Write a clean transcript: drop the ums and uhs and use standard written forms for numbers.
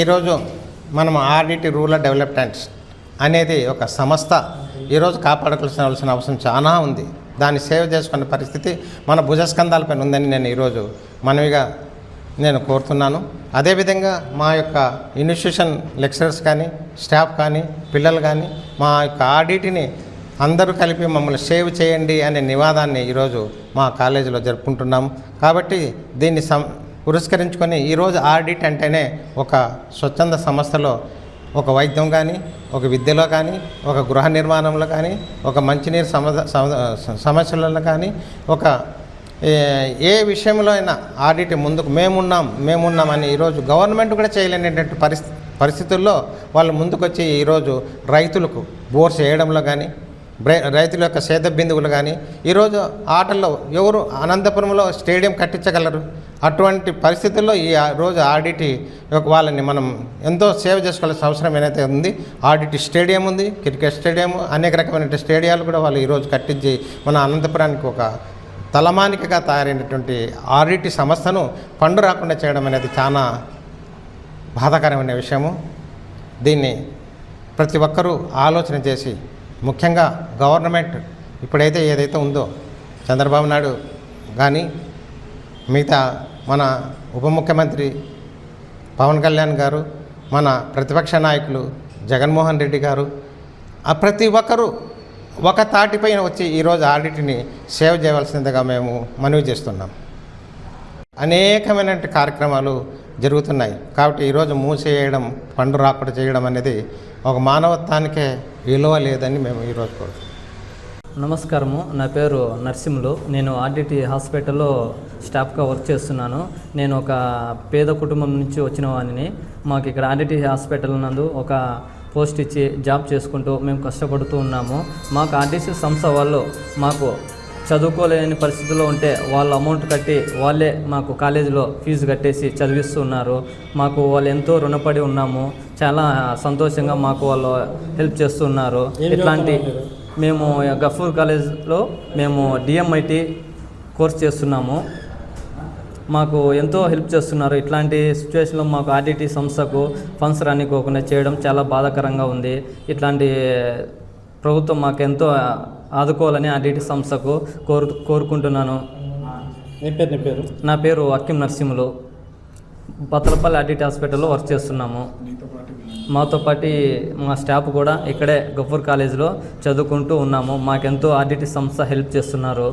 ఈరోజు మనం RDT rural development అనేది ఒక సంస్థ ఈరోజు కాపాడుకోవాల్సిన అవసరం చాలా ఉంది. దాన్ని సేవ్ చేసుకునే పరిస్థితి మన భుజస్కంధాలపైన ఉందని నేను ఈరోజు మనవిగా నేను కోరుతున్నాను. అదేవిధంగా మా యొక్క ఇన్స్టిట్యూషన్ లెక్చరర్స్ కానీ స్టాఫ్ కానీ పిల్లలు కానీ మా యొక్క ఆడిటిని అందరూ కలిపి మమ్మల్ని సేవ్ చేయండి అనే నినాదాన్ని ఈరోజు మా కాలేజీలో జరుపుకుంటున్నాము. కాబట్టి దీన్ని పురస్కరించుకొని ఈరోజు ఆడిట్ అంటేనే ఒక స్వచ్ఛంద సంస్థలో ఒక వైద్యం కానీ, ఒక విద్యలో కానీ, ఒక గృహ నిర్మాణంలో కానీ, ఒక మంచినీరు సమస్యలలో కానీ, ఒక ఏ విషయంలో అయినా ఆడిట్ ముందుకు మేమున్నామని ఈరోజు గవర్నమెంట్ కూడా చేయలేనటువంటి పరిస్థితుల్లో వాళ్ళు ముందుకొచ్చి ఈరోజు రైతులకు బోర్స్ వేయడంలో కానీ, రైతుల యొక్క సేద బిందువులు కానీ, ఈరోజు ఆటల్లో ఎవరు అనంతపురంలో స్టేడియం కట్టించగలరు? అటువంటి పరిస్థితుల్లో ఈ రోజు ఆడిటి వాళ్ళని మనం ఎంతో సేవ చేసుకోవాల్సిన అవసరం ఏదైతే ఉంది. ఆడిటి స్టేడియం ఉంది, క్రికెట్ స్టేడియం, అనేక రకమైన స్టేడియాలు కూడా వాళ్ళు ఈరోజు కట్టించి మన అనంతపురానికి ఒక తలమానికగా తయారైనటువంటి ఆడిటి సంస్థను ఫండ్ రాకుండా చేయడం అనేది చాలా బాధాకరమైన విషయము. దీన్ని ప్రతి ఒక్కరూ ఆలోచన చేసి, ముఖ్యంగా గవర్నమెంట్ ఇప్పుడైతే ఏదైతే ఉందో చంద్రబాబు నాయుడు కానీ, మిగతా మన ఉప ముఖ్యమంత్రి పవన్ కళ్యాణ్ గారు, మన ప్రతిపక్ష నాయకులు జగన్మోహన్ రెడ్డి గారు, ప్రతి ఒక్కరూ ఒక తాటిపైన వచ్చి ఈరోజు ఆడిట్ని సేవ్ చేయవలసిందిగా మేము మనవి చేస్తున్నాం. అనేకమైన కార్యక్రమాలు జరుగుతున్నాయి. కాబట్టి ఈరోజు మూసేయడం, ఫండ్ రాకుండా చేయడం అనేది ఒక మానవత్వానికే విలువ లేదని మేము ఈరోజు కోరుతున్నాం. నమస్కారము, నా పేరు నర్సింహులు. నేను ఆర్డిటి హాస్పిటల్లో స్టాఫ్గా వర్క్ చేస్తున్నాను. నేను ఒక పేద కుటుంబం నుంచి వచ్చిన వాడిని. మాకు ఇక్కడ ఆర్డిటి హాస్పిటల్ నందు ఒక పోస్ట్ ఇచ్చి జాబ్ చేసుకుంటూ మేము కష్టపడుతూ ఉన్నాము. మాకు ఆర్డిసి సంస్థ వాళ్ళు మాకు చదువుకోలేని పరిస్థితుల్లో ఉంటే వాళ్ళు అమౌంట్ కట్టి వాళ్ళే మాకు కాలేజీలో ఫీజు కట్టేసి చదివిస్తున్నారు. మాకు వాళ్ళు ఎంతో రుణపడి ఉన్నాము. చాలా సంతోషంగా మాకు వాళ్ళు హెల్ప్ చేస్తున్నారు. ఇట్లాంటి మేము గఫూర్ కాలేజ్లో మేము డిఎంఐటి కోర్స్ చేస్తున్నాము. మాకు ఎంతో హెల్ప్ చేస్తున్నారు. ఇట్లాంటి సిచ్యువేషన్లో మాకు ఆర్డిటి సంస్థకు ఫండ్స్ రానికోకుండా చేయడం చాలా బాధాకరంగా ఉంది. ఇట్లాంటి ప్రభుత్వం మాకు ఎంతో ఆదుకోవాలని ఆర్డిటి సంస్థకు కోరుకుంటున్నాను. నా పేరు అక్కిం నర్సింహులు. పత్తలపల్లి ఆర్డిటి హాస్పిటల్లో వర్క్ చేస్తున్నాము. మాతో పాటు మా స్టాఫ్ కూడా ఇక్కడే గఫూర్ కాలేజీలో చదువుకుంటూ ఉన్నాము. మాకెంతో ఆర్డిటి సంస్థ హెల్ప్ చేస్తున్నారు.